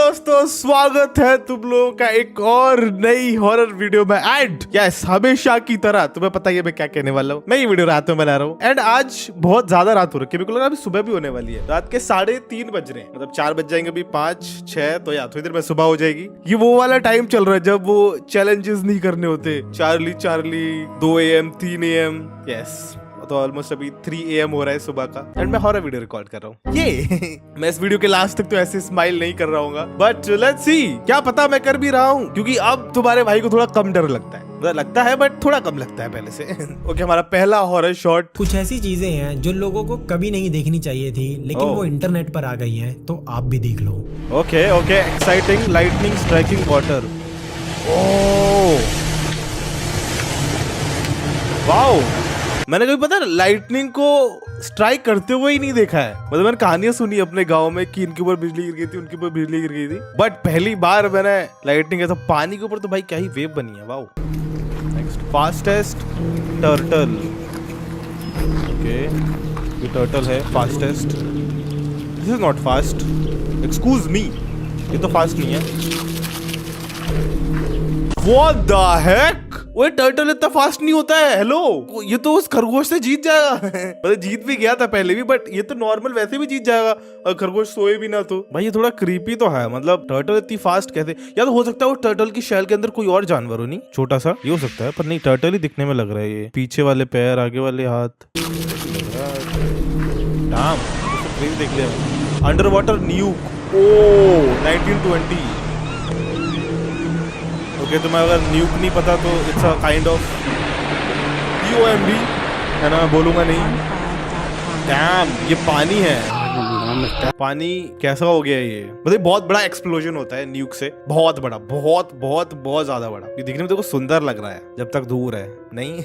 दोस्तों, स्वागत है तुम लोगों का एक और नई हॉरर वीडियो में। एंड यस, हमेशा की तरह तुम्हें पता ही है मैं क्या कहने वाला हूँ। मैं ये वीडियो रात में बना रहा हूँ एंड आज बहुत ज्यादा रात हो रखी है। मेरे को लगा अभी सुबह भी होने वाली है। रात के 3:30 बज रहे हैं, मतलब 4 बज जाएंगे अभी, 5 6 तो या थोड़ी देर में सुबह हो जाएगी। ये वो वाला टाइम चल रहा है जब वो चैलेंजेस नहीं करने होते। Charlie 2 AM 3 AM। यस, तो ऑलमोस्ट अभी 3 AM हो रहा है सुबह का एंड मैं हॉरर वीडियो रिकॉर्ड कर रहा हूँ। ये मैं इस वीडियो के लास्ट तक तो ऐसे स्माइल नहीं कर रहा हूँ, बट लेट्स सी, क्या पता मैं कर भी रहा हूँ, क्योंकि अब तुम्हारे भाई को थोड़ा कम डर लगता है। लगता है बट थोड़ा कम लगता है पहले से। ओके, हमारा पहला हॉरर शॉट। कुछ ऐसी चीजें हैं जो लोगों को कभी नहीं देखनी चाहिए थी, लेकिन वो इंटरनेट पर आ गई हैं, तो आप भी देख लो। Okay okay, exciting, lightning striking water. Oh wow, मैंने कभी पता है लाइटनिंग को स्ट्राइक करते हुए ही नहीं देखा है। मतलब मैंने कहानियां सुनी अपने गांव में कि इनके ऊपर बिजली गिर गई थी, उनके ऊपर बिजली गिर गई थी, बट पहली बार मैंने लाइटनिंग ऐसा पानी के ऊपर, तो भाई क्या ही वेव बनी है। Wow. Next, fastest turtle. Okay, ये टर्टल है fastest. This is not fast, excuse me, ये तो फास्ट नहीं है। What the heck? वो टर्टल इतना फास्ट नहीं होता है। हेलो, ये तो उस खरगोश से जीत जाएगा। मतलब जीत भी गया था पहले भी, बट ये तो नॉर्मल वैसे भी जीत जाएगा और खरगोश सोए भी ना तो। भाई ये थोड़ा क्रीपी तो है, मतलब टर्टल इतनी फास्ट कैसे? या तो हो सकता है वो टर्टल की शेल के अंदर कोई और जानवर हो, नहीं छोटा सा, ये हो सकता है। पर नहीं, टर्टल ही दिखने में लग रहा है। ये पीछे वाले पैर, आगे वाले हाथ। देख लिया। Underwater nuke. Oh 1920। Okay, तुम्हें अगर न्यूक नहीं पता तो it's a kind of POMB है ना, मैं बोलूंगा नहीं। डैम, ये पानी है। पानी कैसा हो गया ये? मतलब बहुत बड़ा एक्सप्लोजन होता है न्यूक से, बहुत बड़ा, बहुत बहुत बहुत ज्यादा बड़ा। ये दिखने में देखो सुंदर लग रहा है जब तक दूर है, नहीं?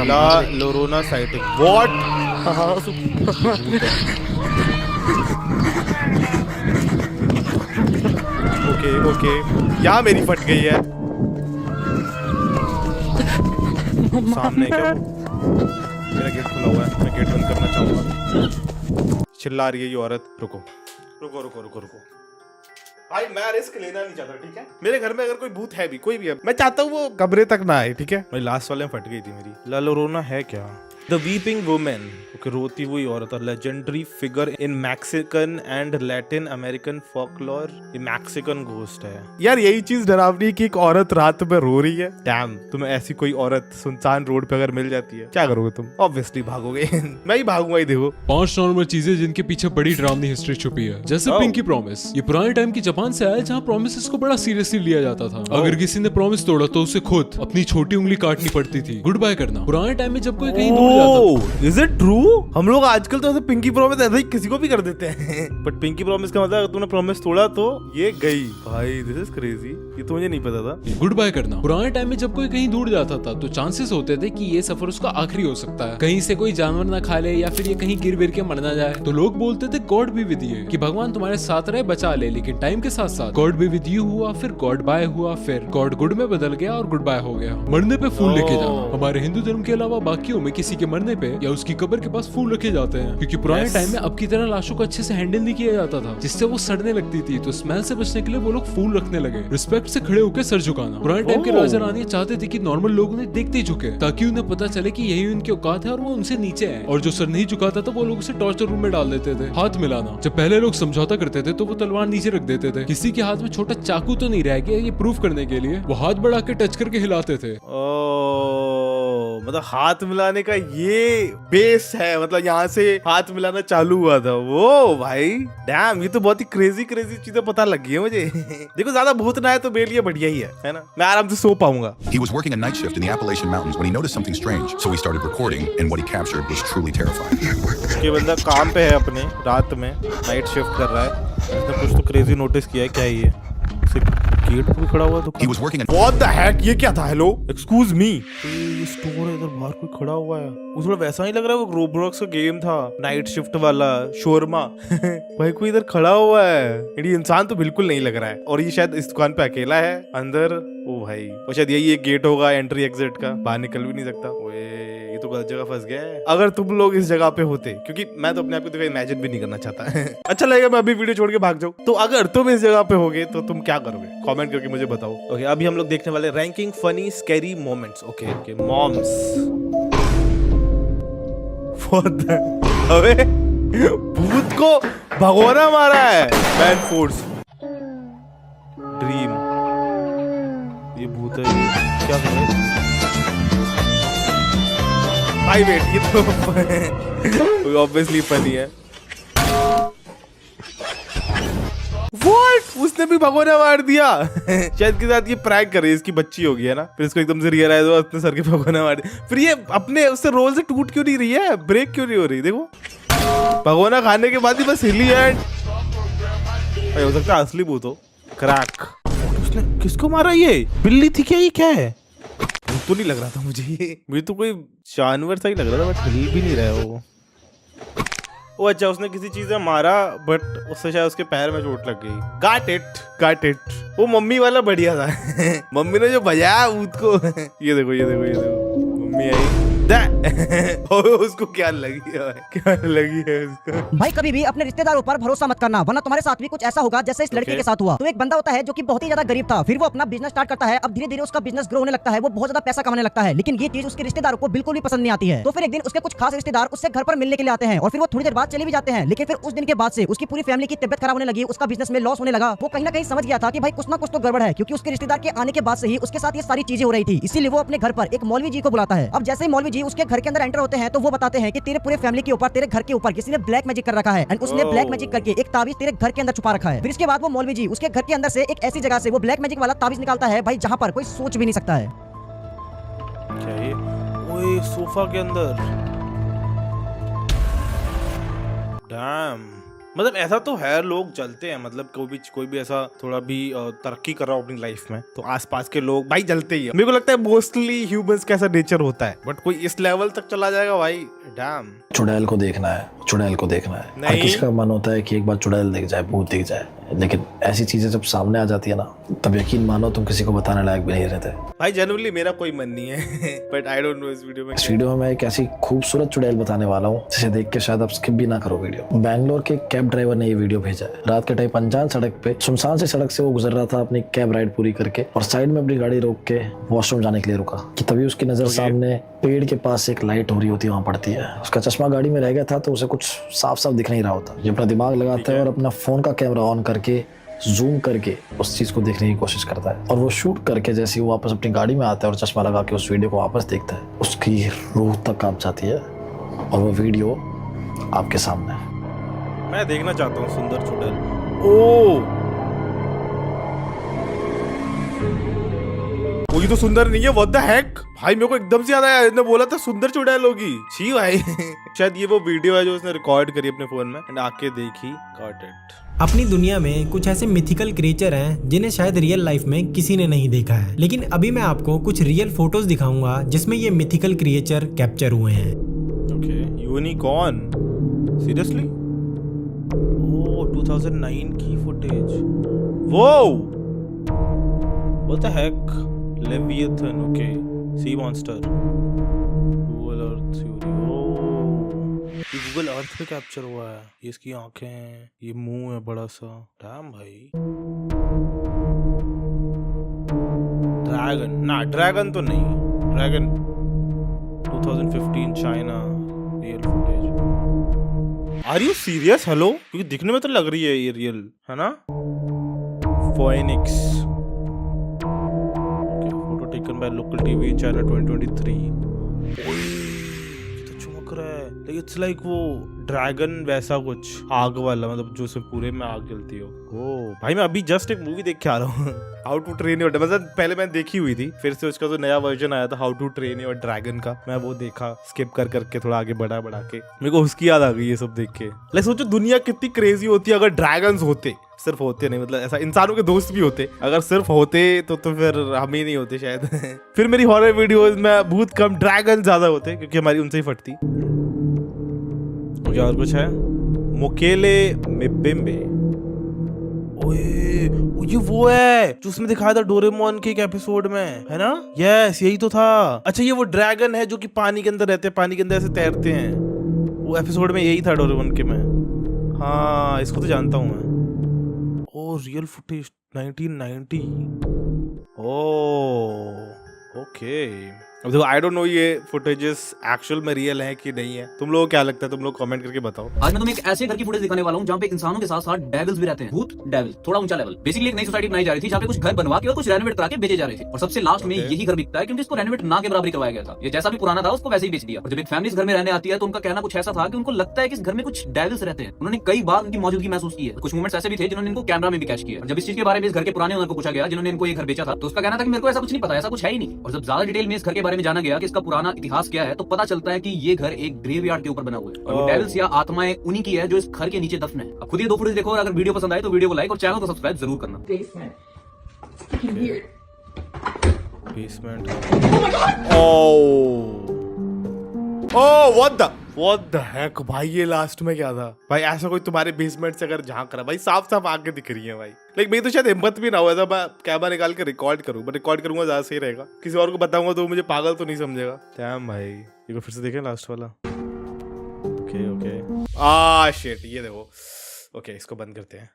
ला लोरोना साइटिंग। व्हाट? ओके ओके, यहाँ मेरी फट गई है। सामने क्या वो? मेरा गेट खुला हुआ है, मैं गेट बंद करना चाहूंगा। चिल्ला रही है ये औरत। रुको रुको रुको रुको रुको भाई, मैं रिस्क लेना नहीं चाहता, ठीक है? मेरे घर में अगर कोई भूत है भी, कोई भी है, मैं चाहता हूँ वो कमरे तक ना आए, ठीक है? मेरी लास्ट वाले में फट गई थी मेरी। ला लोरोना है क्या? The weeping women. ओके, रोती हुई औरत, legendary figure in Mexican and Latin American folklore. ये मैक्सिकन घोस्ट है यार। यही चीज डरावनी की एक औरत रात में रो रही है। डैम, तुम्हें ऐसी कोई औरत सुनसान रोड पे अगर मिल जाती है, क्या करोगे तुम? ऑब्वियसली भागोगे। मैं ही भागूंगा ही। देखो 5 नॉर्मल चीजें जिनके पीछे बड़ी डरावनी हिस्ट्री छुपी है, जैसे पिंकी प्रॉमिस। ये पुराने टाइम की जापान से आया, जहाँ प्रोमिस को बड़ा सीरियसली लिया जाता था। अगर किसी ने प्रॉमिस तोड़ा तो उसे खुद अपनी छोटी उंगली काटनी पड़ती थी, गुड बाय करना। पुराने टाइम में जब कोई कहीं दूर जाता। Is it true? हम लोग आजकल तो ऐसे पिंकी प्रॉमिस ऐसे ही किसी को भी कर देते हैं। बट पिंकी प्रॉमिस का मतलब, अगर तूने प्रॉमिस तोड़ा तो ये गई। भाई दिस इज क्रेजी, ये तो मुझे नहीं पता था। गुड बाय करना। पुराने टाइम में जब कोई कहीं दूर जाता था तो चांसेस होते थे कि ये सफर उसका आखिरी हो सकता है। कहीं से कोई जानवर ना खा ले या फिर ये कहीं गिर के मर ना जाए। तो लोग बोलते थे गॉड भी विद यू, कि भगवान तुम्हारे साथ रहे, बचा ले। लेकिन टाइम के साथ साथ गॉड भी विद यू हुआ, फिर गॉड बाय हुआ, फिर गॉड गुड में बदल गया और गुड बाय हो गया। मरने पे फूल लेके जाना। हमारे हिंदू धर्म के अलावा बाकियों में किसी के मरने पे या उसकी कब्र के पास फूल रखे जाते हैं, क्योंकि पुराने टाइम में अब की तरह लाशों को अच्छे से हैंडल नहीं किया जाता था, जिससे वो सड़ने लगती थी। तो स्मेल से बचने के लिए वो लोग फूल रखने लगे। रिस्पेक्ट से खड़े होकर सर झुकाना। पुराने टाइम के राजा रानी चाहते थे कि नॉर्मल लोग उन्हें देखते ही झुके, ताकि उन्हें पता चले कि यही उनकी औकात है और वो उनसे नीचे है। और जो सर नहीं झुकाता था वो लोग उसे टॉर्चर रूम में डाल देते थे। हाथ मिलाना। जब पहले लोग समझौता करते थे तो वो तलवार नीचे रख देते थे। किसी के हाथ में छोटा चाकू तो नहीं रह गया, ये प्रूफ करने के लिए वो हाथ बढ़ा के टच करके हिलाते थे। मतलब हाथ मिलाने का ये बेस है, मतलब यहाँ से हाथ मिलाना चालू हुआ था वो। भाई डैम, ये तो बहुत ही क्रेजी क्रेजी चीजें पता लगी है मुझे। देखो ज्यादा भूत ना है तो मेरे लिए बढ़िया ही है ना? मैं आराम से सो पाऊंगा। He was working a night shift in the Appalachian Mountains when he noticed something strange, so he started recording, and what he captured was truly terrifying. ये बंदा काम पे है अपने, रात में नाइट शिफ्ट कर रहा है। इसने कुछ तो क्रेजी नोटिस किया है। क्या है ये? गेट पे खड़ा हुआ दुकान। He was working What the heck? ये क्या था? Hello, excuse me. ये स्टोर है, इधर बाहर कोई खड़ा हुआ है। वो थोड़ा वैसा ही लग रहा है, वो रोब्लॉक्स का गेम था, नाइट शिफ्ट वाला, शोरमा। भाई कोई इधर खड़ा हुआ है। ये इंसान तो बिल्कुल नहीं लग रहा है, और ये शायद इस दुकान पे अकेला है अंदर। ओ भाई, और शायद यही एक गेट होगा एंट्री एग्जिट का, बाहर निकल भी नहीं सकता। ओए, ये तो गलत जगह फंस गया है। अगर तुम लोग इस जगह पे होते, क्योंकि मैं तो अपने आप को देखो इमेजिन भी नहीं करना चाहता अच्छा लगेगा मैं अभी वीडियो छोड़ के भाग जाऊं। तो अगर तुम इस जगह पे होगे तो तुम क्या करोगे, कमेंट करके मुझे बताओ। ओके, अभी हम लोग देखने वाले ranking funny scary moments. Okay moms. अबे भूत को भगोना मारा है। Bad force dream. ये भूत है, क्या कर रहा है भाई? वेट, ये तो ऑब्वियसली फनी है। What? उसने भी भगोना मार दिया शायद के साथ ये प्रैंक कर रही है, इसकी बच्ची होगी है ना। फिर इसको एकदम से रियलाइज हुआ, अपने सर के भगोना मार दिया। फिर ये अपने उससे रोल से टूट क्यों नहीं रही है, ब्रेक क्यों नहीं हो रही? देखो भगोना खाने के बाद ही बस हिली है। हो सकता है असली भूत हो। क्रैक। उसने किसको मारा? ये बिल्ली थी क्या? ये क्या है? भूत तो नहीं लग रहा था मुझे तो कोई जानवर सा ही लग रहा था, बट हिल भी नहीं रहा है वो। ओ अच्छा, उसने किसी चीज से मारा बट उससे शायद उसके पैर में चोट लग गई। गाट इट। वो मम्मी वाला बढ़िया था मम्मी ने जो बजाया भूत को ये देखो मम्मी आई उसको क्या लगी है उसको। भाई कभी भी अपने रिश्तेदारों पर भरोसा मत करना, वरना तुम्हारे साथ भी कुछ ऐसा होगा जैसे इस लड़के के साथ हुआ। तो एक बंदा होता है जो कि बहुत ही ज्यादा गरीब था, फिर वो अपना बिजनेस स्टार्ट करता है। अब धीरे धीरे उसका बिजनेस ग्रो होने लगता है, वो बहुत ज्यादा पैसा कमाने लगता है। लेकिन ये चीज उसके रिश्तेदारों को बिल्कुल भी पसंद नहीं आती है। तो फिर एक दिन उसके कुछ खास रिश्तेदार उससे घर पर मिलने के लिए आते हैं और फिर वो थोड़ी देर बाद चले भी जाते हैं। लेकिन फिर उस दिन के बाद से उसकी पूरी फैमिली की तबियत खराब होने लगी, उसका बिजनेस में लॉस होने लगा। वो कहीं ना कहीं समझ गया था कि भाई कुछ ना कुछ तो गड़बड़ है, क्योंकि उसके रिश्तेदार के आने के बाद से ही उसके साथ ये सारी चीजें हो रही थी। इसीलिए वो अपने घर पर एक मौलवी जी को बुलाता है। अब जैसे ही मौलवी जी उसके घर के अंदर एंटर होते हैं तो वो बताते हैं कि तेरे पूरे फैमिली के ऊपर, तेरे घर के ऊपर किसी ने ब्लैक मैजिक कर रखा है एंड उसने ब्लैक मैजिक करके एक ताबीज तेरे घर के अंदर छुपा रखा है। फिर इसके बाद वो मौलवी जी उसके घर के अंदर से एक ऐसी जगह से वो ब्लैक मैजिक वाला ताबीज निकालता है भाई, जहां पर कोई सोच भी नहीं सकता है। क्या ये? ओए सोफा के अंदर। डैम, मतलब ऐसा तो है, लोग जलते हैं। मतलब कोई भी ऐसा थोड़ा भी तरक्की कर रहा हो अपनी लाइफ में तो आसपास के लोग भाई जलते ही है। मेरे को लगता है मोस्टली ह्यूमंस का ऐसा नेचर होता है, बट कोई इस लेवल तक चला जाएगा भाई। डैम। चुड़ैल को देखना है हर किसी का मन होता है कि एक बार चुड़ैल दिख जाए, भूत दिख जाए। लेकिन ऐसी चीजें जब सामने आ जाती है ना, तब यकीन मानो तुम किसी को बताने लायक भी नहीं रहते। भाई जनरली मेरा कोई मन नहीं है बट आई डोंट नो इस वीडियो में मैं एक ऐसी खूबसूरत चुड़ैल बताने वाला हूँ जिसे देख के शायद आप स्किप भी ना करो वीडियो। बैंगलोर के कैब ड्राइवर ने ये वीडियो भेजा है। रात के टाइम अनजान सड़क पे, सुनसान सी सड़क से वो गुजर रहा था अपनी कैब राइड पूरी करके, और साइड में अपनी गाड़ी रोक के वॉशरूम जाने के लिए रुका कि तभी उसकी नजर सामने पेड़ के पास एक लाइट हो रही होती है, वहां पड़ती है। उसका चश्मा गाड़ी में रह गया था तो उसे कुछ साफ साफ दिख नहीं रहा होता। ये अपना दिमाग लगाता है और अपना फोन का कैमरा ऑन करके जूम करके उस चीज को देखने की कोशिश करता है, और वो शूट करके जैसे ही वो वापस अपनी गाड़ी में आता है और चश्मा लगा के उस वीडियो को वापस देखता है, उसकी रूह तक कांप जाती है और वो वीडियो आपके सामने है। मैं देखना चाहता हूँ सुंदर चुड़ैल। ओ ये तो सुंदर नहीं है, व्हाट द हेक भाई। मेरे को एकदम से याद आया, इसने बोला था सुंदर चुड़ैल होगी। छी भाई शायद ये वो वीडियो है जो उसने रिकॉर्ड करी अपने फोन में एंड आके देखी। Got it. अपनी दुनिया में कुछ ऐसे मिथिकल क्रिएचर हैं जिन्हें शायद रियल लाइफ में किसी ने नहीं देखा है, लेकिन अभी मैं आपको कुछ रियल फोटोज दिखाऊंगा जिसमें ये मिथिकल क्रिएचर कैप्चर हुए हैं। Okay, unicorn, seriously? ओह 2009 की फुटेज। वो what the heck? Leviathan, okay, sea monster, Google Earth theory. Oh ये गूगल अर्थ पे कैप्चर हुआ है। ये इसकी आंखें हैं, ये मुंह है बड़ा सा। डैम भाई। ड्रैगन ना, ड्रैगन तो नहीं। Dragon 2015 China real footage. Are you serious? Hello, क्योंकि दिखने में तो लग रही है ये रियल है ना। Phoenix, photo taken by local TV in China 2023। ओए ये तो चमक रहा है, लेकिन इट्स लाइक वो ड्रैगन वैसा कुछ आग वाला, मतलब जो उसमें पूरे में आग जलती हो। ओ भाई मैं अभी जस्ट एक मूवी देख के आ रहा हूँ हाउ टू ट्रेन योर, मतलब पहले मैंने देखी हुई थी, फिर से उसका जो नया वर्जन आया था how to train your dragon का, मैं वो देखा स्किप कर करके थोड़ा आगे बढ़ा के। मेरे को उसकी याद आ गई ये सब देख के। लाइक सोचो दुनिया कितनी क्रेजी होती अगर ड्रैगन्स होते। सिर्फ होते नहीं, मतलब ऐसा इंसानों के दोस्त भी होते। अगर सिर्फ होते तो फिर हम ही नहीं होते शायद फिर मेरी हॉरर वीडियोस में भूत कम ड्रैगन ज्यादा होते, क्योंकि हमारी उनसे ही फटती। और कुछ है, मोकेले मेपेम्बे। ओए ये वो है जो उसमें दिखाया था डोरेमोन के एक एपिसोड में, है ना? यस, यही तो था। अच्छा, ये वो ड्रैगन है जो कि पानी के अंदर रहते हैं, पानी के अंदर ऐसे तैरते हैं। वो एपिसोड में यही था डोरेमोन के में। हाँ, इसको तो जानता हूँ मैं। ओ, रियल फुटेज 1990। ओ, ओके। अब देखो, आई डोंट नो ये फुटेजेस एक्चुअल में रियल है कि नहीं है। तुम लोगों को क्या लगता है? तुम लोग कमेंट करके बताओ। आज मैं तुम्हें एक ऐसे घर की फुटेज दिखाने वाला हूँ जहाँ पे इंसानों के साथ साथ डेविल्स भी रहते हैं। भूत डेविल, थोड़ा ऊंचा लेवल। बेसिकली एक नई सोसाइटी बनाई जा रही थी जहाँ पे कुछ घर बनवा के और कुछ रेनोवेट करा के बेचे जा रहे थे। और सबसे लास्ट में यही घर बिकता है क्योंकि इसको रेनोवेट ना के बराबर करवाया गया था। ये जैसा भी पुराना था उसको वैसे ही बेच दिया। और जब एक फैमिली इस घर में रहने आती है तो उनका कहना कुछ ऐसा था कि उनको लगता है कि इस घर में कुछ डेविल्स रहते हैं। उन्होंने कई बार उनकी मौजूदगी महसूस की है। कुछ मोमेंट्स ऐसे भी थे जिन्होंने इनको कैमरा में भी कैच किया। जब इस चीज के बारे में इस घर के पुराने ओनर को पूछा गया जिन्होंने इनको ये घर बेचा था, तो उसका कहना था कि मेरे को ऐसा कुछ नहीं पता, ऐसा कुछ है ही नहीं। और जब ज्यादा डिटेल में इस घर के बारे में जाना गया कि इसका पुराना इतिहास क्या है, तो पता चलता है कि ये घर एक ग्रेवयार्ड के ऊपर बना हुआ है और वो डेविल्स या आत्माएं उन्हीं की है जो इस घर के नीचे दफन है। अब खुद ये दो फुटेज देखो और अगर वीडियो पसंद आए तो वीडियो को लाइक और चैनल को सब्सक्राइब जरूर करना। बेसमेंट। What the heck भाई, ये लास्ट में क्या था भाई? ऐसा कोई तुम्हारे बेसमेंट से अगर झांक रहा भाई, साफ साफ आगे दिख रही है भाई। लाइक मेरी तो शायद हिम्मत भी ना हो ऐसा मैं कैमरा निकाल के रिकॉर्ड करूँ। मैं रिकॉर्ड करूंगा ज्यादा सही रहेगा। किसी और को बताऊंगा तो मुझे पागल तो नहीं समझेगा। डैम भाई, ये फिर से देखें लास्ट वाला। ओके शिट, ये देखो। ओके, इसको बंद करते हैं।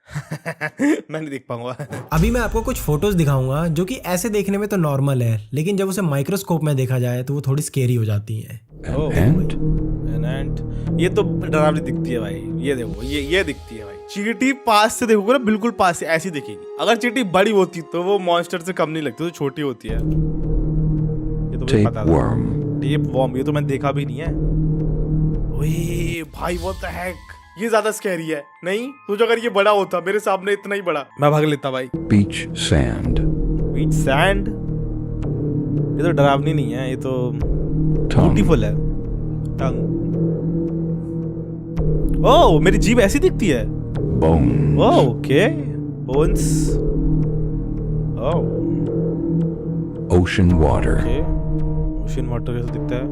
मैं नहीं देख पाऊंगा। अभी मैं आपको कुछ फोटोज दिखाऊंगा जो कि ऐसे देखने में तो नॉर्मल है, लेकिन जब उसे माइक्रोस्कोप में देखा जाए तो वो थोड़ी स्केरी हो जाती है। ये तो डरावनी दिखती है भाई। ये देखो, ये दिखती है भाई। चींटी पास से देखोगे ना, बिल्कुल पास से ऐसी दिखेगी। अगर चींटी बड़ी होती तो वो मॉन्स्टर से कम नहीं लगती, तो छोटी होती है। ये तो मुझे पता था। टेप वर्म, ये तो मैंने देखा भी नहीं है। ओए भाई, व्हाट द हेक, ये ज्यादा स्कैरी है। नहीं सोचो अगर ये बड़ा होता मेरे सामने, इतना ही बड़ा, मैं भाग लेता भाई। Beach sand. बीच सैंड, ये तो डरावनी नहीं है, ये तो ब्यूटीफुल है। टंग। ओह, मेरी जीभ ऐसी दिखती है। Bones. Okay, bones. Oh, Ocean water. Okay. Ocean water कैसे दिखता है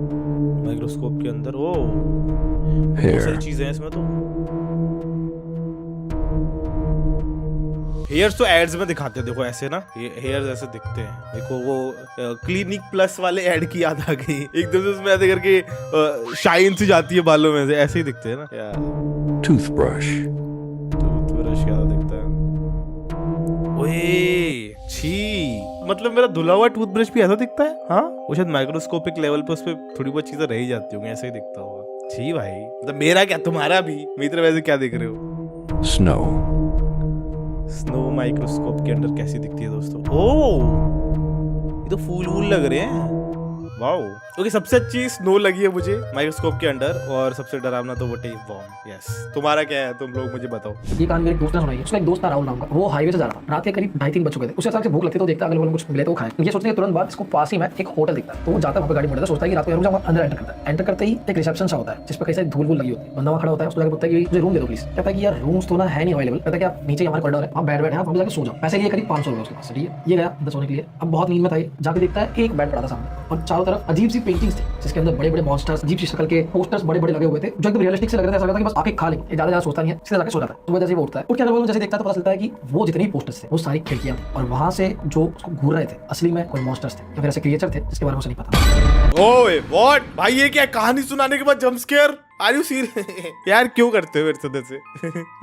माइक्रोस्कोप के अंदर? ओह, बहुत Hair. सारी चीजें हैं इसमें तो। हेयर्स तो एड्स में दिखाते हैं, देखो ऐसे ना, हेयर्स ऐसे दिखते हैं। देखो वो क्लिनिक प्लस वाले एड की याद आ गई एकदम से, उसमें ऐसे करके शाइन सी जाती है बालों में से, ऐसे ही दिखते हैं ना यार। Toothbrush. टूथब्रश क्या दिखता है? ओए छी, मतलब मेरा धुला हुआ टूथब्रश भी ऐसा दिखता है? हाँ, वो शायद माइक्रोस्कोपिक लेवल पे उस पे थोड़ी बहुत चीजें रह जाती होंगी, ऐसे ही दिखता होगा। छी भाई, मतलब मेरा क्या तुम्हारा भी, मेरी तरह वैसे क्या देख रहे हो? Snow. स्नो माइक्रोस्कोप के अंदर कैसी दिखती है दोस्तों? ओह, ये तो फूल वूल लग रहे हैं। वाओ। ओके, सबसे अच्छी स्नो लगी है मुझे माइक्रोस्कोप के अंदर, और सबसे डरावना तो वो टेप वर्म। यस, तुम्हारा क्या है? तुम लोग मुझे बताओ। ये कहानी मेरे दोस्त ने सुनाई है। उसका एक दोस्त था राहुल नाम का, वो हाईवे से जा रहा था। रात के करीब 2:30 बज चुके थे। उसे अचानक से भूख लगती तो देखता अगल बगल कुछ मिले तो खाए। ये सोचते तुरंत बाद इसको पास ही में एक होटल दिखता है, तो वो जाता है वहाँ पे गाड़ी बढ़ता है, सोचता है कि रात को रुक जाऊंगा। अंदर एंटर करता है। एंटर करते ही एक रिसेप्शन सा होता है जिस पर कई सारी धूल वूल लगी होती है। बंदा वहाँ खड़ा होता है, उसको जाकर बोलता है कि मुझे रूम दे दो प्लीज। कहता है कि यार रूम्स तो ना है नहीं अवेलेबल। कहता है कि आप नीचे हमारे कॉरिडोर है, आप बेड है, वहाँ जाकर सो जाओ। पैसे लिए करीब 500 रुपए उसके पास। ठीक है, ये गया अंदर सोने के लिए। अब बहुत नींद में था, जाके देखता है एक बेड पड़ा था सामने और चारों तरफ अजीब सी पेंटिंग्स थी जिसके अंदर बड़े बड़े मॉन्स्टर्स, अजीब सी शक्ल के पोस्टर्स बड़े बड़े लगे हुए थे जो एकदम रियलिस्टिक से लग रहा था। ऐसा लग रहा था कि बस आके खा ले, ज्यादा सोचता नहीं है, सीधा जाके सो जाता है। तो जैसे ही उठता है, उठ के अगल बगल जैसे देखता है तो पता चलता है कि वो जितने भी पोस्टर्स थे वो सारी खिड़कियां, और वहां से जो उसको घूर रहे थे असली में कोई मॉन्स्टर्स थे या फिर ऐसे क्रिएचर थे जिसके बारे में उसे नहीं पता। ओए व्हाट भाई, ये क्या कहानी सुनाने के बाद jump scare? Are you serious? यार क्यों करते हो मेरे से?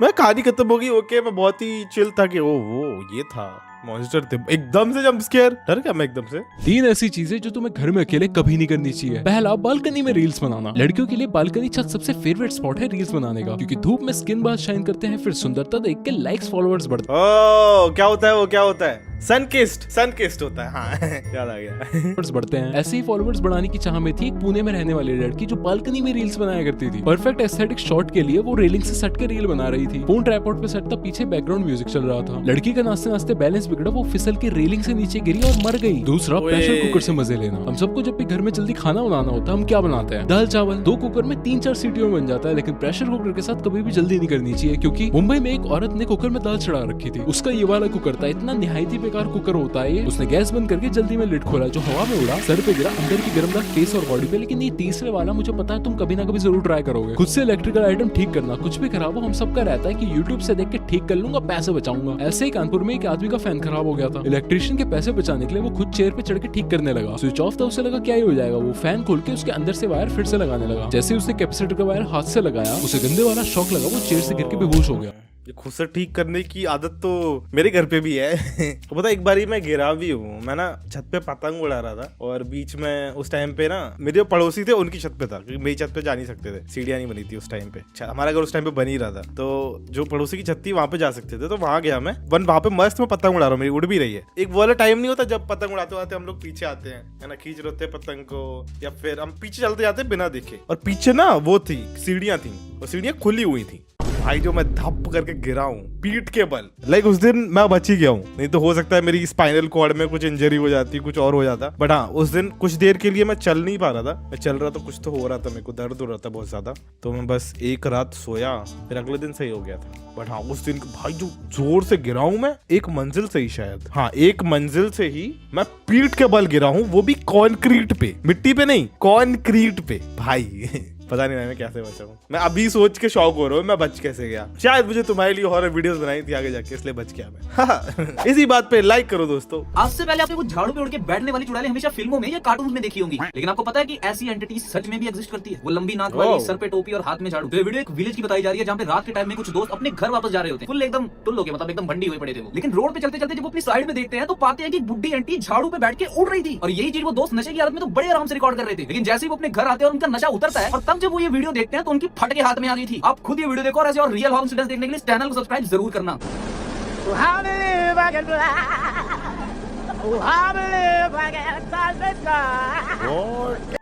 मैं कहानी खत्म होगी, ओके, मैं बहुत ही चिल था कि ओ वो ये था, मॉन्स्टर थे, एकदम से जंप स्केयर। डर क्या मैं एकदम से? 3 ऐसी चीजें जो तुम्हें घर में अकेले कभी नहीं करनी चाहिए। पहला, बालकनी में रील्स बनाना। लड़कियों के लिए बालकनी छत सबसे फेवरेट स्पॉट है रील्स बनाने का, क्योंकि धूप में स्किन बाथ शाइन करते हैं, फिर सुंदरता देख के लाइक्स फॉलोअर्स बढ़ते हैं। ओह, क्या होता है वो? क्या होता है? सनकिस्ट होता है। हाँ याद आ गया। बढ़ते हैं। ऐसे ही फॉलोअर्स बढ़ाने की चाह में थी एक पुणे में रहने वाली लड़की जो बालकनी में रील्स बनाया करती थी। परफेक्ट एस्थेटिक शॉट के लिए वो रेलिंग से सट के रील बना रही थी। फोन ट्राइपॉड पे सेट था, पीछे बैकग्राउंड म्यूजिक चल रहा था। लड़की का नाचते नाचते बैलेंस बिगड़ा, वो फिसल के रेलिंग से नीचे गिरी और मर गई। दूसरा, प्रेशर कुकर से मजे लेना। हम सबको जब भी घर में जल्दी खाना बनाना होता है, हम क्या बनाते हैं? दाल चावल 2 कुकर में 3-4 सीटियों में बन जाता है, लेकिन प्रेशर कुकर के साथ कभी भी जल्दी नहीं करनी चाहिए, क्योंकि मुंबई में एक औरत ने कुकर में दाल चढ़ा रखी थी। उसका ये वाला कुकर था, इतना निहायती आयताकार कुकर होता है ये। उसने गैस बंद करके जल्दी में लिड खोला, जो हवा में उड़ा, सर पे गिरा, अंदर की गर्म था फेस और बॉडी पे। लेकिन ये तीसरे वाला मुझे पता है तुम कभी ना कभी जरूर ट्राई करोगे। खुद से इलेक्ट्रिकल आइटम ठीक करना, कुछ भी खराब हो हम सबका रहता है कि यूट्यूब से देख के ठीक कर लूंगा, पैसे बचाऊंगा। ऐसे ही कानपुर में एक आदमी का फैन खराब हो गया था। इलेक्ट्रिशियन के पैसे बचाने के लिए वो खुद चेयर पे चढ़ के ठीक करने लगा। स्विच ऑफ था, उसे लगा क्या ही हो जाएगा। वो फैन खोल के उसके अंदर से वायर फिर से लगाने लगा। जैसे ही उसने कैपेसिटर का वायर हाथ से लगाया, उसे गंदे वाला शॉक लगा, वो चेयर से गिर के बेहोश हो गया। ये खुद से ठीक करने की आदत तो मेरे घर पे भी है। तो पता एक बारी मैं गिरा भी हूँ। मैं ना छत पे पतंग उड़ा रहा था और बीच में उस टाइम पे ना मेरे जो पड़ोसी थे उनकी छत पे था, क्योंकि मेरी छत पे जा नहीं सकते थे, सीढ़ियां नहीं बनी थी उस टाइम पे। हमारा घर उस टाइम पे बन ही रहा था, तो जो पड़ोसी की छत थी वहां पे जा सकते थे। तो वहां गया मैं, वहां पे मस्त मैं पतंग उड़ा रहा हूँ, मेरी उड़ भी रही है। एक वो वाला टाइम नहीं होता जब पतंग उड़ाते उड़ाते हम लोग पीछे आते हैं, है ना, खींच रहे पतंग को, या फिर हम पीछे चलते जाते बिना देखे। और पीछे ना वो थी सीढ़ियां थी, और सीढ़ियां खुली हुई थी। भाई जो मैं धप करके गिरा हूँ पीठ के बल, लाइक उस दिन मैं बच ही गया हूँ, नहीं तो हो सकता है मेरी स्पाइनल कॉर्ड में कुछ इंजरी हो जाती, कुछ और हो जाता। बट हाँ, उस दिन कुछ देर के लिए मैं चल नहीं पा रहा था। मैं चल रहा था, कुछ तो हो रहा था, मेरे को दर्द हो रहा था बहुत ज्यादा। तो मैं बस एक रात सोया, फिर अगले दिन सही हो गया था। बट हाँ, उस दिन भाई जो जोर से गिरा हूँ मैं, एक मंजिल से ही शायद, हाँ एक मंजिल से ही मैं पीठ के बल गिरा हूँ, वो भी कॉन्क्रीट पे, मिट्टी पे नहीं, कॉन्क्रीट पे। भाई पता नहीं मैं कैसे बचा हूँ। मैं अभी सोच के शौक हो रहा हूँ मैं बच कैसे गया। शायद मुझे तुम्हारे लिए हॉरर वीडियोस बनाई थी आगे जाके, इसलिए बच गया मैं। इसी बात पे लाइक करो दोस्तों। आज से पहले आपने वो झाड़ू पे उड़ के बैठने वाली चुड़ैलें हमेशा फिल्मों में या कार्टून में देखी होंगी, लेकिन आपको पता है कि ऐसी एंटिटी सच में भी एग्जिस्ट करती है। वो लंबी नाक वाली, सर पे टोपी और हाथ में झाड़ू। तो ये वीडियो एक विलेज की बताई जा रही है, जहाँ पे रात के टाइम में कुछ दोस्त अपने घर वापस जा रहे होते हैं, फुल एकदम टुल्लो के, मतलब एकदम बंडी हुए पड़े थे वो। लेकिन रोड पे चलते चलते जब वो अपनी साइड में देखते हैं तो पाते हैं कि बुड्ढी आंटी झाड़ू पे बैठ के उड़ रही थी। और यही चीज वो दोस्त नशे की हालत में तो बड़े आराम से रिकॉर्ड कर रहे थे। लेकिन जैसे ही वो अपने घर आते हैं और उनका नशा उतरता है, और तब जब वो ये वीडियो देखते हैं तो उनकी फट के हाथ में आ गई थी। आप खुद ये वीडियो देखो और ऐसे और रियल हॉरर इंसिडेंट्स देखने के लिए चैनल को सब्सक्राइब जरूर करना।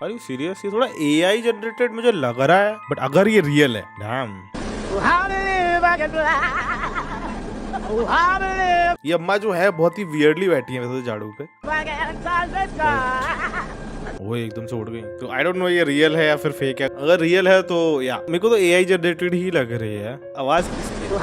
Are you serious? ये थोड़ा AI जनरेटेड मुझे लग रहा है, बट अगर ये रियल है, डैम। ये अम्मा जो है बहुत ही वियर्डली बैठी है वैसे तो झाड़ू पे। वो एकदम से उड़ गई। तो आई डोंट नो ये रियल है या फिर फेक है। अगर रियल है तो या मेरे को तो AI जनरेटेड ही लग रही है। आवाज किसकी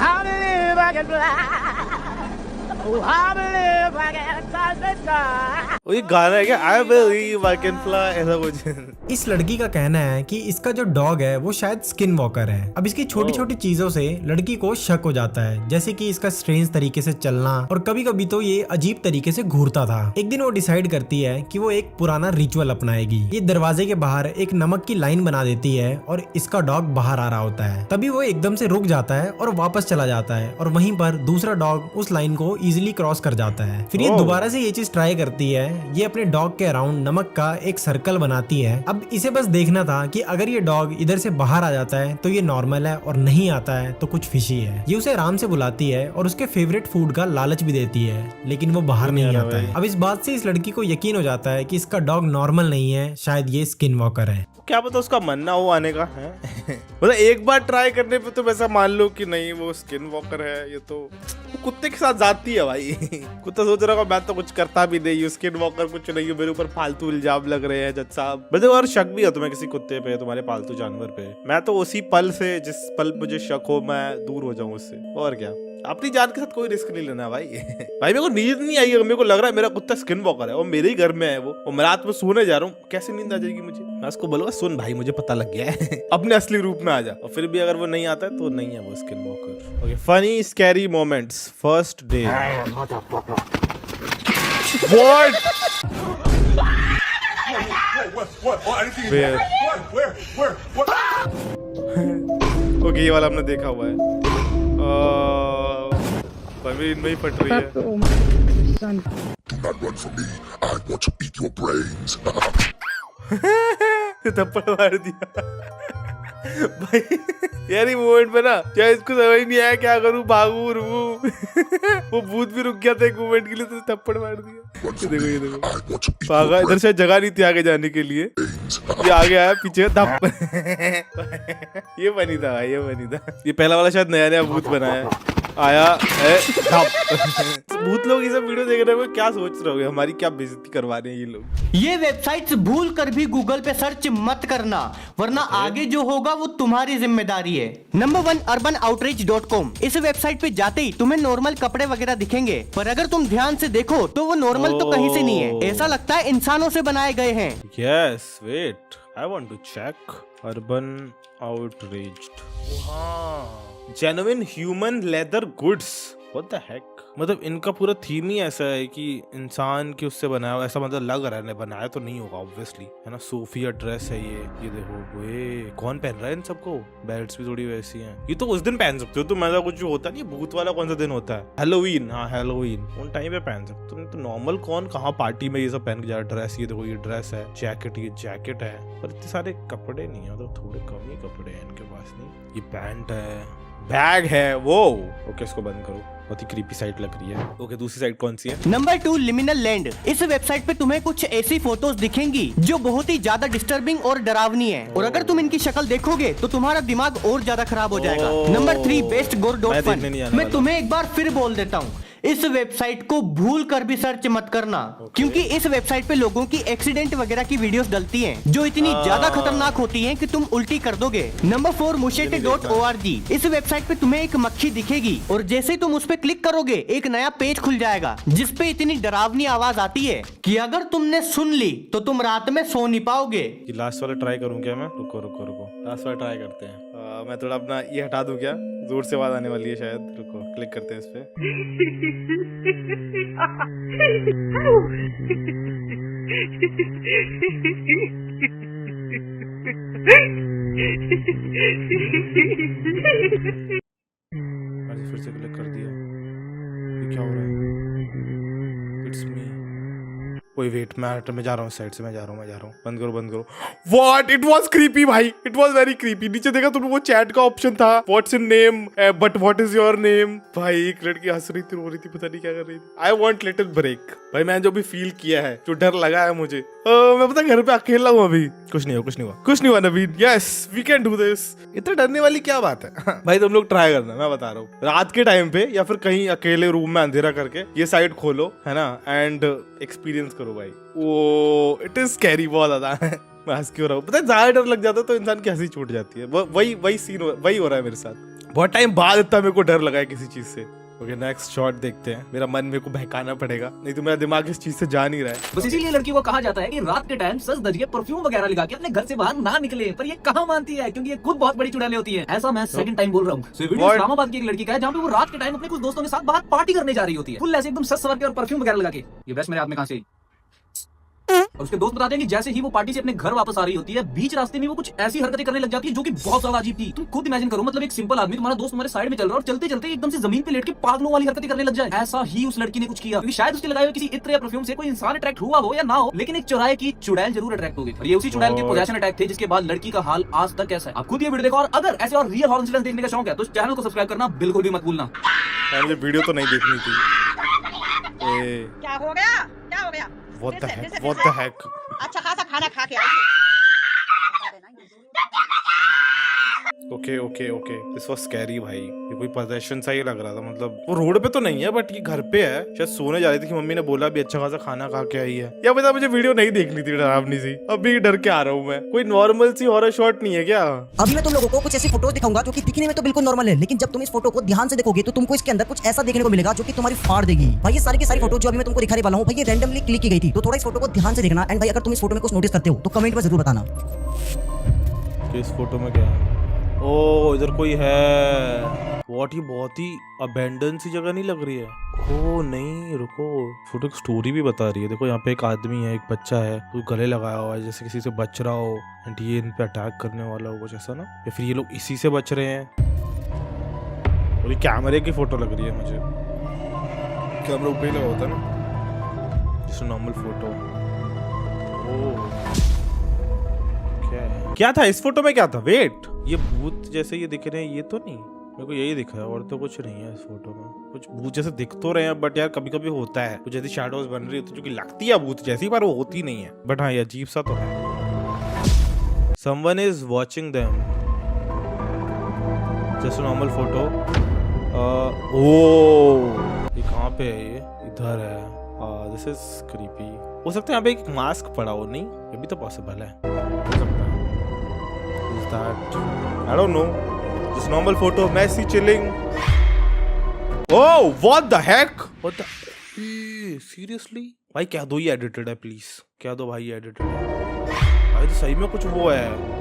ये गाना है क्या? I believe I can fly, ऐसा कुछ। इस लड़की का कहना है कि इसका जो डॉग है वो शायद स्किन वॉकर है। अब इसकी छोटी छोटी चीजों से लड़की को शक हो जाता है, जैसे कि इसका स्ट्रेंज तरीके से चलना, और कभी कभी तो ये अजीब तरीके से घूरता था। एक दिन वो डिसाइड करती है कि वो एक पुराना रिचुअल अपनाएगी। ये दरवाजे के बाहर एक नमक की लाइन बना देती है और इसका डॉग बाहर आ रहा होता है। तभी वो एकदम से रुक जाता है और वापस चला जाता है, और वहीं पर दूसरा डॉग उस लाइन को इजिली क्रॉस कर जाता है। फिर ये दोबारा से ये चीज ट्राई करती है। ये अपने डॉग के अराउंड नमक का एक सर्कल बनाती है। अब इसे बस देखना था कि अगर ये डॉग इधर से बाहर आ जाता है तो ये नॉर्मल है, और नहीं आता है तो कुछ फिशी है। ये उसे आराम से बुलाती है और उसके फेवरेट फूड का लालच भी देती है, लेकिन वो बाहर नहीं आता है। अब इस बात से इस लड़की को यकीन हो जाता है कि इसका डॉग नॉर्मल नहीं है, शायद ये स्किन वॉकर है। क्या पता उसका मन ना हो आने का है। मतलब एक बार ट्राई करने पे तो वैसा मान लो कि नहीं वो स्किन वॉकर है। ये तो कुत्ते के साथ जाती है भाई। कुत्ता सोच रहा होगा मैं तो कुछ करता भी नहीं, स्किन वॉकर कुछ नहीं, मेरे ऊपर फालतू इल्जाम लग रहे हैं जज साहब। वैसे और शक भी है तुम्हें किसी कुत्ते पे, तुम्हारे पालतू जानवर पे। मैं तो उसी पल से, जिस पल मुझे शक हो, मैं दूर हो जाऊं उससे। और क्या, अपनी जान के साथ कोई रिस्क नहीं लेना भाई। भाई मेरे को नींद नहीं आई है, मेरे को लग रहा है मेरा कुत्ता स्किन वॉकर है और मेरे ही घर में है वो, और मैं रात में सोने जा रहा हूँ, कैसे नींद आ जाएगी मुझे? मैं उसको बोलूंगा सुन भाई मुझे पता लग गया है, अपने असली रूप में आ जा। और फिर भी अगर वो नहीं आता है तो नहीं है वो skin walker. Okay, funny scary moments first day. What? Okay, ये वाला हमने देखा हुआ है। मेरी इनमें ही फट रही है। Do not run from me. I want to eat your brains. थप्पड़ मार दिया भाई। यार ये मोमेंट में ना क्या इसको समझ नहीं आया क्या करूं, भागूं रुकूं। वो भूत भी रुक गया था एक मोमेंट के लिए, तो थप्पड़ मार दिया। ये देखो भागा, इधर से जगह नहीं थी आगे जाने के लिए, ये आगे आया पीछे धप। ये बनी था भाई, ये बनी था। ये पहला वाला शायद नया नया भूत बनाया आया है। भूत लोग ये सब वीडियो देख रहे हो, क्या सोच रहे हो, हमारी क्या बेइज्जती करवा रहे हैं ये लोग। ये वेबसाइट्स भूल कर भी गूगल पे सर्च मत करना, वरना आगे जो होगा वो तुम्हारी जिम्मेदारी है। Number 1 urbanoutreach.com। इस वेबसाइट पे जाते ही तुम्हें नॉर्मल कपड़े वगैरह दिखेंगे, पर अगर तुम ध्यान से देखो तो वो नॉर्मल तो कहीं से नहीं है, ऐसा लगता है इंसानों से बनाए गए हैं। Yes, wait. I want to check. Urban Outraged. हाँ, genuine human leather goods. What the heck? मतलब इनका पूरा थीम ही ऐसा है कि इंसान के उससे बनाया हुआ, ऐसा मतलब लग रहा है, बनाया तो नहीं होगा ऑब्वियसली, है ना। सोफिया ड्रेस है ये देखो, वे कौन पहन रहा है इन सबको, बेल्ट्स भी थोड़ी वैसी हैं। ये तो उस दिन पहन सकते हो तुम, ऐसा कुछ होता नहीं। भूत वाला कौन सा दिन होता है, हैलोवीन, हाँ हैलोवीन, उन टाइम पे पहन सकते हो। तो नॉर्मल कौन कहाँ पार्टी में ये सब पहन के जा रहा। ड्रेस ये देखो, ये ड्रेस है, जैकेट, ये जैकेट है, पर इतने सारे कपड़े नहीं है, मतलब थोड़े कम ही कपड़े हैं इनके पास। नहीं, ये पैंट है, बैग है वो। ओके, इसको बंद करो, बहुत ही क्रीपी साइट लग रही है। ओके, दूसरी साइट कौन सी है? Number 2 liminal land. इस वेबसाइट पे तुम्हें कुछ ऐसी फोटोज दिखेंगी जो बहुत ही ज्यादा डिस्टर्बिंग और डरावनी है, और अगर तुम इनकी शक्ल देखोगे तो तुम्हारा दिमाग और ज्यादा खराब हो जाएगा। Number 3 best gore fun. मैं तुम्हें एक बार फिर बोल देता हूँ, इस वेबसाइट को भूल कर भी सर्च मत करना, क्योंकि इस वेबसाइट पे लोगों की एक्सीडेंट वगैरह की वीडियोस डलती हैं जो इतनी ज्यादा खतरनाक होती हैं कि तुम उल्टी कर दोगे। Number 4 mushete.org। इस वेबसाइट पे तुम्हें एक मक्खी दिखेगी और जैसे ही तुम उस पे क्लिक करोगे एक नया पेज खुल जाएगा जिसपे इतनी डरावनी आवाज आती है कि अगर तुमने सुन ली तो तुम रात में सो नहीं पाओगे। लास्ट वाला ट्राई करूं क्या मैं? रुको रुको रुको, लास्ट वाला ट्राई करते हैं। मैं थोड़ा अपना ये हटा दूं क्या, जोर से आवाज आने वाली है शायद। रुको, क्लिक करते हैं इस पे। फिर से क्लिक कर दिया, ये क्या हो रहा है? It's me. कोई वेट, मैं जा रहा हूँ साइड से, मैं जा रहा हूँ। बंद करो। What? It was creepy भाई, it was very creepy। नीचे देखा तुमने वो चैट का ऑप्शन था, What's your name? But what is your name? भाई एक लड़की हंस रही थी, रो रही थी, पता नहीं क्या कर रही थी। I want little break। भाई मैं जो भी फील किया है, जो डर लगा है मुझे, मैं पता घर पे अकेला हूँ अभी। कुछ नहीं हुआ नवीन। Yes, we can do this। इतना डरने वाली क्या बात है? भाई तुम लोग ट्राई करना, मैं बता रहा हूँ, रात के टाइम पे या फिर कहीं अकेले रूम में अंधेरा करके ये साइट खोलो, है ना, एंड एक्सपीरियंस करो भाई। ओ इट इज स्कैरी, बहुत ज्यादा। मैं हंस क्यों रहा हूँ, पता है, ज्यादा डर लग जाता है तो इंसान की हंसी छूट जाती है। वही सीन वही हो रहा है मेरे साथ। बहुत टाइम बाद इतना मेरे को डर लगा है किसी चीज से। ओके, नेक्स्ट शॉट देखते हैं। मेरा मन मेरे को बहकाना पड़ेगा, नहीं तो मेरा दिमाग इस चीज से जा नहीं रहा है। बस इसीलिए लड़की को कहा जाता है कि रात के टाइम सज धज के परफ्यूम वगैरह लगा के अपने घर से बाहर ना निकले, पर ये कहाँ मानती है, क्योंकि ये खुद बहुत बड़ी चुड़ैल होती है। ऐसा मैं सेकंड टाइम बोल रहा हूँ। इस्लामाबाद की एक लड़की का है, जहाँ पे वो रात के टाइम अपने कुछ दोस्तों के साथ बाहर पार्टी करने जा रही होती है, फुल ऐसे एकदम सज सवर के और परफ्यूम वगैरह लगा के। ये बेस्ट मेरे हाथ में कहाँ से आई? और उसके दोस्त बताते हैं कि जैसे ही वो पार्टी से अपने घर वापस आ रही होती है, बीच रास्ते में वो कुछ ऐसी हरकतें करने लग जाती है जो कि बहुत ज्यादा अजीब थी। तुम खुद इमेजिन करो, मतलब एक सिंपल आदमी, तुम्हारा दोस्त तुम्हारे साइड में चल रहा है और चलते चलते एकदम से जमीन पे लेट के पागलों वाली हरकतें करने लग जाए। ऐसा ही उस लड़की ने कुछ किया, क्योंकि शायद उसके लगाए हुए किसी इत्र या परफ्यूम से कोई इंसान अट्रैक्ट हुआ हो या ना हो, लेकिन एक चौराहे की चुड़ैल जरूर अट्रैक्ट हो गई। और ये उसी चुड़ैल के पोजेशन अटैक थे जिसके बाद लड़की का हाल आज तक कैसा है। आप खुद ये वीडियो देखो, और अगर ऐसे और रियल हॉरर इंसिडेंट देखने का शौक है तो चैनल को सब्सक्राइब करना बिल्कुल भी मत भूलना। मुझे वीडियो तो नहीं देखनी थी। क्या हो गया? What the heck? अच्छा खासा खाना खा के आई। ओके, दिस वाज स्कैरी भाई। ये कोई पोजेशन सा ही लग रहा था, मतलब वो रोड पे तो नहीं है बट ये घर पे है। शायद सोने जा रही थी कि मम्मी ने बोला भी अच्छा खासा खाना खा के आई है, या पता मुझे वीडियो नहीं देखनी थी डरावनी सी। अभी डर के आ रहा हूँ मैं। कोई नॉर्मल सी हॉरर शॉट नहीं है क्या? अभी मैं तुम लोगों को कुछ ऐसी फोटोज दिखाऊंगा जो कि दिखने में तो बिल्कुल नॉर्मल है, लेकिन जब तुम इस फोटो को ध्यान से देखोगे तो तुमको इसके अंदर कुछ ऐसा देखने को मिलेगा जो कि तुम्हारी फाड़ देगी। भाई ये सारी की सारी फोटो जो अभी मैं तुमको दिखाने वाला हूँ, भाई ये रैंडमली क्लिक की गई थी, तो थोड़ा इस फोटो को ध्यान से देखना। एंड भाई अगर तुम इस फोटो में कुछ नोटिस करते हो तो कमेंट में जरूर बताना कि इस फोटो में क्या है। ओ इधर कोई है। व्हाट, ये बहुत ही अबेंडन सी जगह नहीं लग रही है? ओ नहीं, रुको, फोटो की स्टोरी भी बता रही है। देखो यहाँ पे एक आदमी है, एक बच्चा है, तो गले लगाया हुआ है जैसे किसी से बच रहा हो, एंड ये इन पे अटैक करने वाला हो कुछ ऐसा ना, या फिर ये लोग इसी से बच रहे हैं। और ये कैमरे की फोटो लग रही है मुझे, कैमरा ऊपर ही लगा होता है ना, जैसे नॉर्मल फोटो। क्या था इस फोटो में? क्या था? वेट, ये भूत जैसे ये दिख रहे हैं, ये तो नहीं, मेरे को यही दिखा है, और तो कुछ नहीं है इस फोटो में। कुछ भूत जैसे दिख तो रहे हैं बट यार कभी कभी होता है कुछ ऐसी शैडोज बन रही होती है जो कि लगती है भूत जैसी, पर वो होती नहीं है। बट हाँ, ये अजीब सा तो है। Someone is watching them. Just a normal photo. ओ ये कहाँ पे है ये? इधर है। This is creepy. हो सकता है यहाँ पे एक मास्क पड़ा हो, नहीं? ये भी तो पॉसिबल है, हो सकता है। Is that? I don't know. Just normal photo of Messi chilling. Oh, what the heck? What the? Seriously? भाई कह दो ये एडिटेड है, प्लीज कह दो भाई ये एडिटेड है। भाई तो सही में कुछ वो है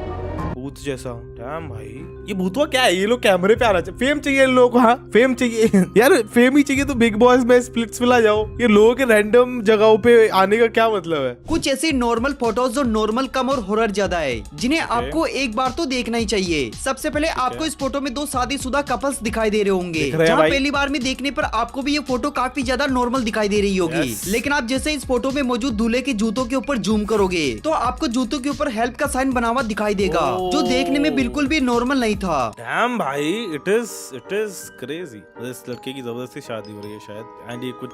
भूत जैसा। डैम भाई, ये भूतवा क्या है? ये लोग कैमरे पे आना चाहिए, फेम चाहिए इन लोगों को। हाँ फेम चाहिए यार, फेम ही चाहिए तो बिग बॉस में स्प्लिट्स मिला जाओ। ये लोगों के रैंडम जगहों पे आने का क्या मतलब है? कुछ ऐसी नॉर्मल फोटोज जो नॉर्मल कम और हॉरर ज्यादा है, जिन्हें आपको एक बार तो देखना ही चाहिए। सबसे पहले आपको इस फोटो में दो शादीशुदा कपल्स दिखाई दे रहे होंगे, जहाँ पहली बार में देखने पर आपको भी ये फोटो काफी ज्यादा नॉर्मल दिखाई दे रही होगी। लेकिन आप जैसे इस फोटो में मौजूद दूल्हे के जूतों के ऊपर जूम करोगे तो आपको जूतों के ऊपर हेल्प का साइन बना हुआ दिखाई देगा, जो देखने में बिल्कुल भी नॉर्मल नहीं था। डैम भाई, इट इज क्रेजी। इस लड़के की जबरदस्ती शादी हो रही है शायद, एंड ये कुछ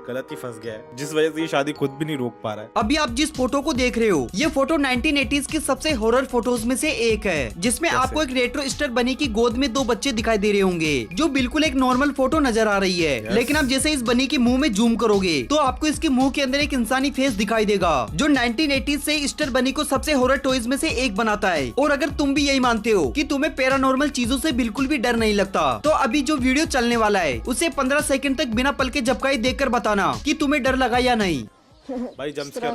गलत ही फंस गया है, जिस वजह से ये शादी खुद भी नहीं रोक पा रहा है। अभी आप जिस फोटो को देख रहे हो, ये फोटो 1980s की सबसे हॉरर फोटोज में से एक है, जिसमें आपको एक रेट्रो स्टार बनी की गोद में दो बच्चे दिखाई दे रहे होंगे, जो बिल्कुल एक नॉर्मल फोटो नजर आ रही है। लेकिन आप जैसे इस बनी के मुंह में जूम करोगे तो आपको इसके मुंह के अंदर एक इंसानी फेस दिखाई देगा, जो 1980s से स्टार बनी को सबसे हॉरर टॉयज में से एक बनाता है। और अगर तुम भी यही मानते हो कि तुम्हें पैरानॉर्मल चीजों से बिल्कुल भी डर नहीं लगता, तो अभी जो वीडियो चलने वाला है उसे 15 सेकंड तक बिना पल के झपकाए देखकर बताना कि तुम्हें डर लगा या नहीं। भाई jump scare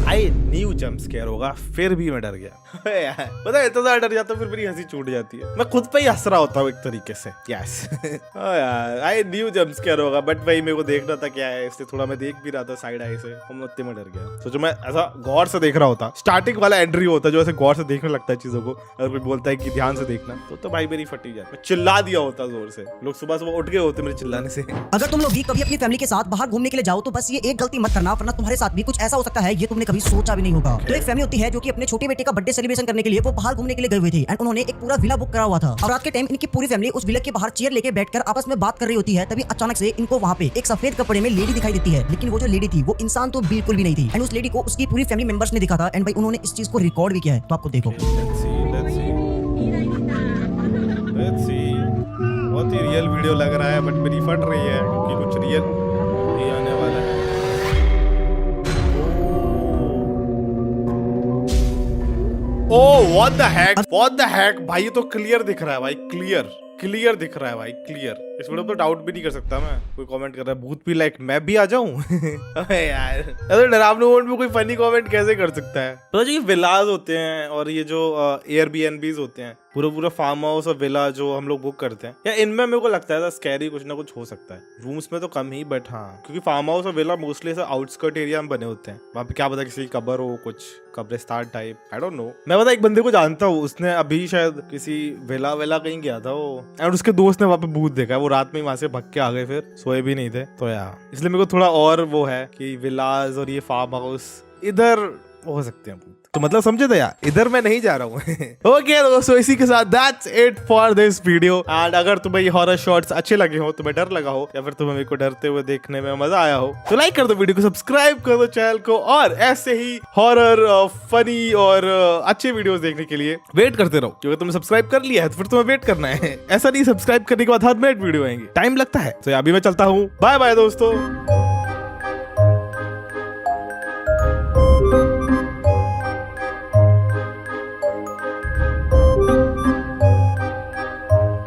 I knew jump scare होगा, फिर भी मैं डर गया। पता है, इतना ज्यादा डर जाता हूँ फिर मेरी हंसी छूट जाती है। मैं खुद पे ही हंस रहा होता हूँ एक तरीके से। यस यार, आई न्यू जंप स्केयर होगा, बट भाई मेरे को देखना था क्या है, इसलिए थोड़ा मैं देख भी रहा था साइड आई से, मैं उतने में डर गया। सोचो मैं ऐसा गौर से देख रहा होता, स्टार्टिंग वाला एंट्री होता जो ऐसे गौर से देखने लगता है चीजों को, अगर कोई बोलता है कि ध्यान से देखना, तो भाई मेरी फटी जाती। मैं चिल्ला दिया होता जोर से, लोग सुबह सुबह उठ गए होते मेरे चिल्लाने से। अगर तुम लोग भी कभी अपनी फैमिली के साथ बाहर घूमने के लिए जाओ तो बस ये एक गलती मत करना, वरना तुम्हारे साथ भी कुछ ऐसा हो सकता है ये तुमने कभी सोचा भी नहीं होगा। तो एक फैमिली होती है जो कि अपने छोटे बेटे का बर्थडे सेलिब्रेशन करने के लिए वो बाहर घूमने के लिए गए हुए थे, एंड उन्होंने एक पूरा विला बुक करा हुआ था। और रात के टाइम इनकी पूरी फैमिली उस विला के बाहर चेयर लेके बैठकर आपस में बात कर रही होती है। तभी अचानक से इनको वहाँ पे एक सफेद कपड़े में लेडी दिखाई देती है, लेकिन वो जो लेडी थी वो इंसान तो बिल्कुल भी नहीं थी, एंड उस लेडी को उसकी पूरी फैमिली मेंबर्स ने देखा था, एंड भाई उन्होंने इस चीज को रिकॉर्ड भी किया है, तो आपको देखो। बहुत ही रियल वीडियो लग रहा है, बट मेरी फट रही है क्योंकि कुछ रियल नहीं आने वाला है। ओह व्हाट द हैक भाई, ये तो क्लियर दिख रहा है भाई, क्लियर दिख रहा है भाई, क्लियर। इस वीडियो पर डाउट भी नहीं कर सकता मैं। कोई कमेंट कर रहा है भूत भी लाइक मैं भी आ जाऊं। यार अरे डरावने मोड में कोई फनी कमेंट कैसे कर सकता है? पता जो विलाज होते हैं और ये जो एयरबीएनबीज होते हैं, पूरा फार्म हाउस और विला जो हम लोग बुक करते हैं, या इनमें मेरे को लगता है स्कैरी कुछ ना कुछ हो सकता है। रूम्स में तो कम ही, बट हाँ, क्योंकि फार्म हाउस और विला मोस्टली ऐसा आउटस्कर्ट एरिया में बने होते हैं। वहाँ पे क्या पता किसी की कब्र हो, कुछ कब्रिस्तान टाइप, आई डोंट नो। मैं पता एक बंदे को जानता हूँ, उसने अभी शायद किसी विला कहीं गया था वो, और उसके दोस्त ने वहाँ पे भूत देखा। वो रात में वहां से भग के आ गए, फिर सोए भी नहीं थे। तो यार इसलिए मेरे को थोड़ा और वो है कि विलाज और ये फार्म हाउस इधर हो सकते हैं। तो मतलब समझे थे यार, इधर मैं नहीं जा रहा हूँ। ओके दोस्तों, इसी के साथ that's it for this video. And अगर तुम्हें ये हॉरर शॉट्स अच्छे लगे हो, तुम्हें डर लगा हो, या फिर तुम्हें मेरे को डरते हुए देखने में मजा आया हो, तो लाइक कर दो वीडियो को, सब्सक्राइब कर दो चैनल को, और ऐसे ही हॉरर फनी और अच्छे वीडियोस देखने के लिए वेट करते रहो। क्योंकि तुमने सब्सक्राइब कर लिया है तो फिर तुम्हें वेट करना है। ऐसा नहीं सब्सक्राइब करने के बाद हर मिनट वीडियो आएंगी, टाइम लगता है। तो अभी मैं चलता हूँ, बाय बाय दोस्तों।